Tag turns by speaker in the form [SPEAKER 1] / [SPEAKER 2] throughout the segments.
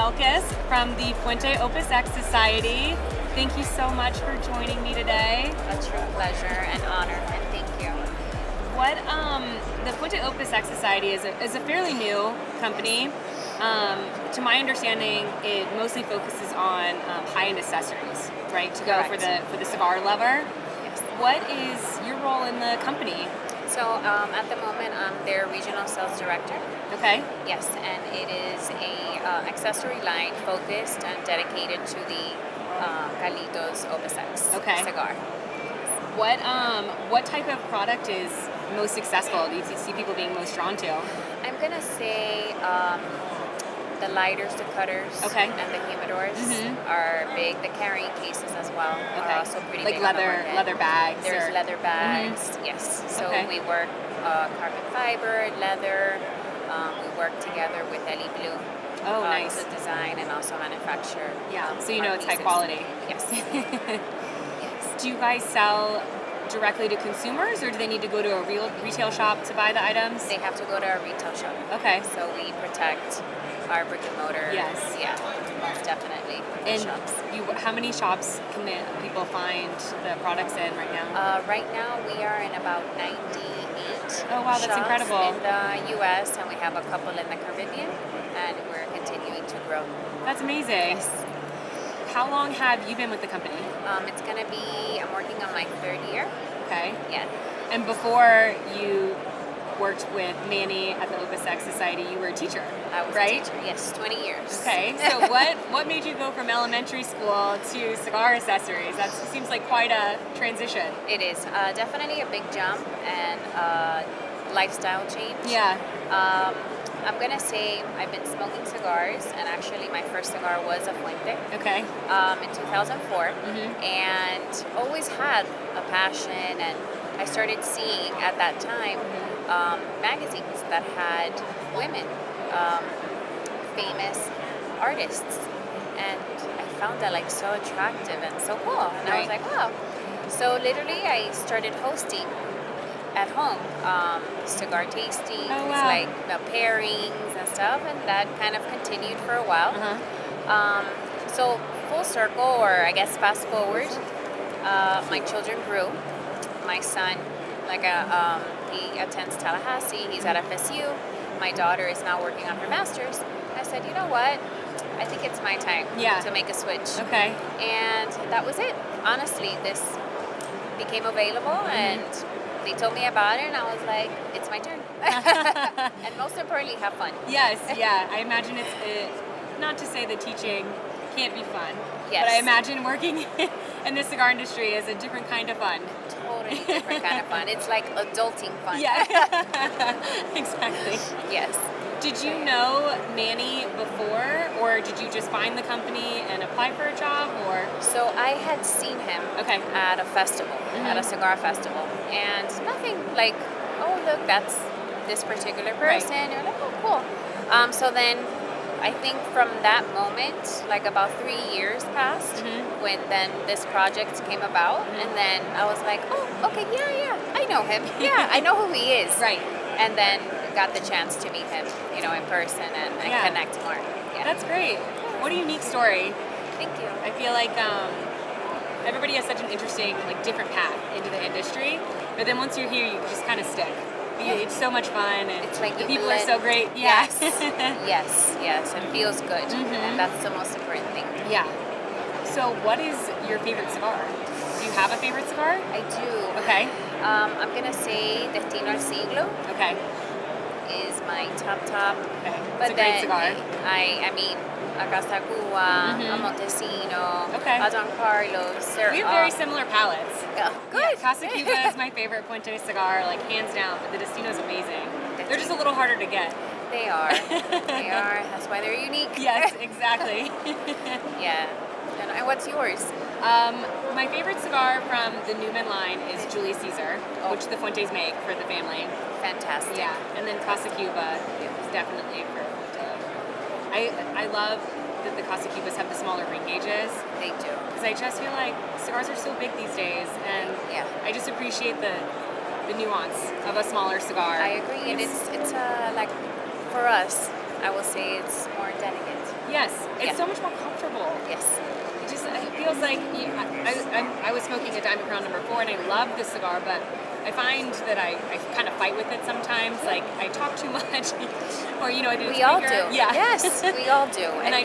[SPEAKER 1] Belkys from the Fuente Opius X Society. Thank you so much for joining me today.
[SPEAKER 2] A true pleasure and honor, and thank you.
[SPEAKER 1] What the Fuente Opius X Society is a fairly new company. To my understanding, it mostly focuses on high-end accessories, right? To go
[SPEAKER 2] Correct.
[SPEAKER 1] for the cigar lover.
[SPEAKER 2] Yes.
[SPEAKER 1] What is your role in the company?
[SPEAKER 2] So at the moment, I'm their regional sales director.
[SPEAKER 1] Okay.
[SPEAKER 2] Yes, and it is a accessory line focused and dedicated to the Carlitos Opus X cigar.
[SPEAKER 1] What type of product is most successful? Do you see people being most drawn to?
[SPEAKER 2] I'm gonna say the lighters, the cutters, and the humidors are big. The carrying cases as well are also pretty
[SPEAKER 1] like
[SPEAKER 2] big on the market.
[SPEAKER 1] leather bags.
[SPEAKER 2] There's leather bags, yes. So we work carbon fiber, leather. We work together with Elie Bleu.
[SPEAKER 1] Oh, nice.
[SPEAKER 2] To design and also manufacture.
[SPEAKER 1] Yeah, so you know it's high quality.
[SPEAKER 2] Yes. Yes.
[SPEAKER 1] Do you guys sell directly to consumers, or do they need to go to a real retail shop to buy the items?
[SPEAKER 2] They have to go to a retail shop.
[SPEAKER 1] Okay.
[SPEAKER 2] So we protect our brick and mortar.
[SPEAKER 1] Yes.
[SPEAKER 2] Yeah, most definitely.
[SPEAKER 1] And
[SPEAKER 2] shops.
[SPEAKER 1] How many shops can people find the products in right now?
[SPEAKER 2] Right now we are in about 98
[SPEAKER 1] Oh, wow, that's
[SPEAKER 2] shops
[SPEAKER 1] incredible.
[SPEAKER 2] in the U.S. and we have a couple in the Caribbean, and we're continuing to grow.
[SPEAKER 1] That's amazing.
[SPEAKER 2] Yes.
[SPEAKER 1] How long have you been with the company?
[SPEAKER 2] It's going to be, I'm working on my third year.
[SPEAKER 1] Okay.
[SPEAKER 2] Yeah.
[SPEAKER 1] And before you worked with Manny at the Opus X Society, you were a teacher,
[SPEAKER 2] I was
[SPEAKER 1] right?
[SPEAKER 2] a teacher, yes, 20 years.
[SPEAKER 1] Okay, so what made you go from elementary school to cigar accessories? That seems like quite a transition.
[SPEAKER 2] It is definitely a big jump and lifestyle change.
[SPEAKER 1] Yeah.
[SPEAKER 2] I'm going to say I've been smoking cigars, and actually my first cigar was a Fuente.
[SPEAKER 1] Okay.
[SPEAKER 2] In 2004, and always had a passion, and I started seeing at that time magazines that had women, famous artists, and I found that like so attractive and so cool, and I was like, wow. So literally I started hosting at home cigar tastings, like pairings and stuff, and that kind of continued for a while. So full circle, or I guess fast forward, my children grew. My son, he attends Tallahassee. He's at FSU. My daughter is now working on her master's. I said, you know what? I think it's my time to make a switch.
[SPEAKER 1] Okay.
[SPEAKER 2] And that was it. Honestly, this became available, and they told me about it, and I was like, it's my turn. And most importantly, have fun.
[SPEAKER 1] Yes, yeah. I imagine it's not to say that teaching can't be fun,
[SPEAKER 2] yes,
[SPEAKER 1] but I imagine working in the cigar industry is a different kind of fun.
[SPEAKER 2] Totally different kind of fun. It's like adulting fun.
[SPEAKER 1] Yeah, exactly.
[SPEAKER 2] Yes.
[SPEAKER 1] Did you know Manny before, or did you just find the company and apply for a job, or?
[SPEAKER 2] So I had seen him at a festival, at a cigar festival, and nothing like, oh look, that's this particular person. Right. You're like, oh cool. So then I think from that moment, like about 3 years passed, when then this project came about, and then I was like, oh, okay, yeah, I know him. Yeah, I know who he is.
[SPEAKER 1] Right.
[SPEAKER 2] And then got the chance to meet him, in person and connect more. Yeah.
[SPEAKER 1] That's great. What a unique story.
[SPEAKER 2] Thank you.
[SPEAKER 1] I feel like everybody has such an interesting, different path into the industry, but then once you're here, you just kind of stick. It's so much fun, and
[SPEAKER 2] it's like
[SPEAKER 1] the people are so great. Yeah.
[SPEAKER 2] Yes, it feels good, and that's the most important thing.
[SPEAKER 1] Yeah. So what is your favorite cigar? Do you have a favorite cigar?
[SPEAKER 2] I do.
[SPEAKER 1] Okay.
[SPEAKER 2] I'm going to say Destino al Siglo.
[SPEAKER 1] Okay.
[SPEAKER 2] Is my top.
[SPEAKER 1] Okay.
[SPEAKER 2] But
[SPEAKER 1] it's a great cigar.
[SPEAKER 2] I mean, a Casa Cuba, a Montesino, a Don Carlos.
[SPEAKER 1] We have very similar palates.
[SPEAKER 2] Good.
[SPEAKER 1] Yeah, Casa Cuba is my favorite Fuente cigar, hands down, but the Destino is amazing. They're just a little harder to get.
[SPEAKER 2] They are. They are. That's why they're unique.
[SPEAKER 1] Yes, exactly.
[SPEAKER 2] Yeah. And what's yours?
[SPEAKER 1] My favorite cigar from the Newman line is Julius Caesar, which the Fuentes make for the family.
[SPEAKER 2] Fantastic.
[SPEAKER 1] Yeah, and then Casa Cuba is definitely for Fuente. I love that the Casa Cubas have the smaller ring gauges.
[SPEAKER 2] They do.
[SPEAKER 1] Because I just feel like cigars are so big these days, and I just appreciate the nuance of a smaller cigar.
[SPEAKER 2] I agree, and it's like, for us, I will say it's more delicate.
[SPEAKER 1] Yes, it's
[SPEAKER 2] Yeah.
[SPEAKER 1] so much more comfortable.
[SPEAKER 2] Yes.
[SPEAKER 1] It feels like I was smoking a Diamond Crown number 4, and I love this cigar, but I find that I kind of fight with it sometimes. Like I talk too much, or I do.
[SPEAKER 2] We all do.
[SPEAKER 1] Yeah.
[SPEAKER 2] Yes, we all do.
[SPEAKER 1] And I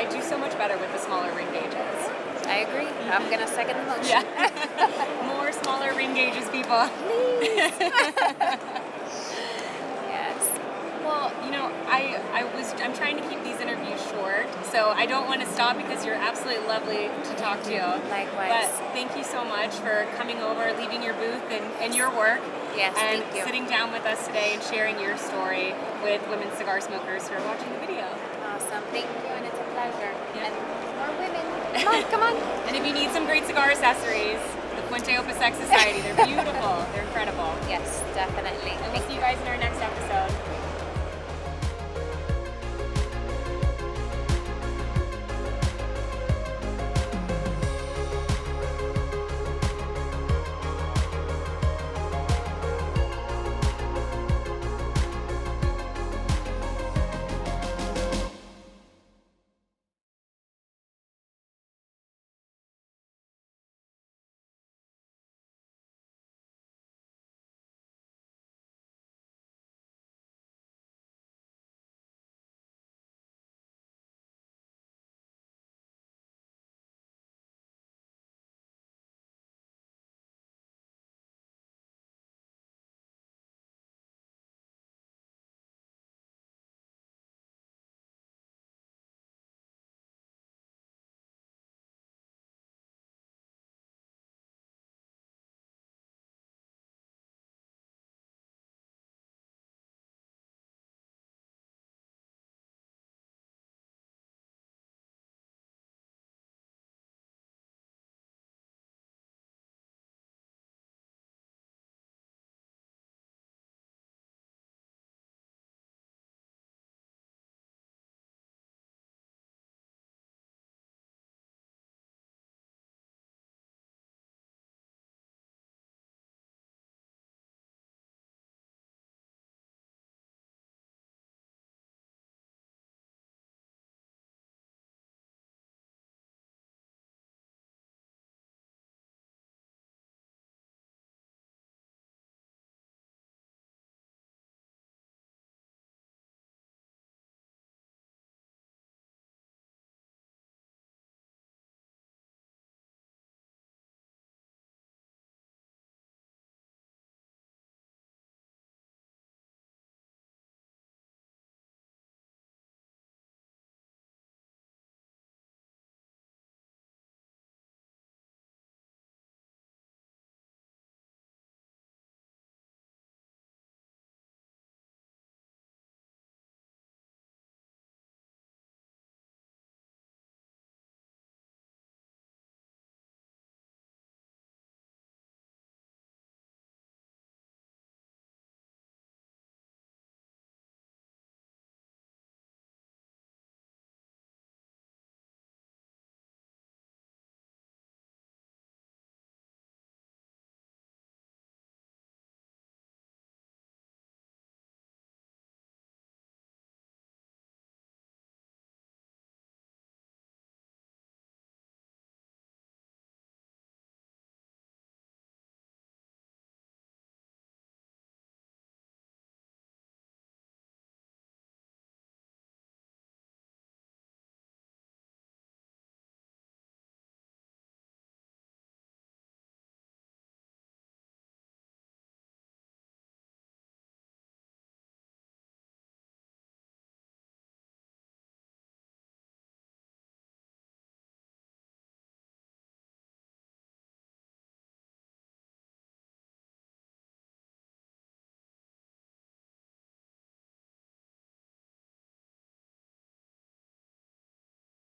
[SPEAKER 1] do so much better with the smaller ring gauges.
[SPEAKER 2] I agree. I'm gonna second the motion.
[SPEAKER 1] Yeah. More smaller ring gauges, people.
[SPEAKER 2] Please. Yes.
[SPEAKER 1] Well, I'm trying to keep these interviews short, so I don't want to stop because you're absolutely lovely to talk to.
[SPEAKER 2] Likewise.
[SPEAKER 1] But thank you so much for coming over, leaving your booth and your work.
[SPEAKER 2] Yes,
[SPEAKER 1] and
[SPEAKER 2] thank you.
[SPEAKER 1] sitting down with us today and sharing your story with women cigar smokers who are watching the video.
[SPEAKER 2] Awesome. Thank you, and it's a pleasure.
[SPEAKER 1] Yeah.
[SPEAKER 2] And more women. Come on, come on.
[SPEAKER 1] And if you need some great cigar accessories, the Fuente Opius X Society, they're beautiful. They're incredible.
[SPEAKER 2] Yes, definitely.
[SPEAKER 1] And we'll see you guys in our next episode.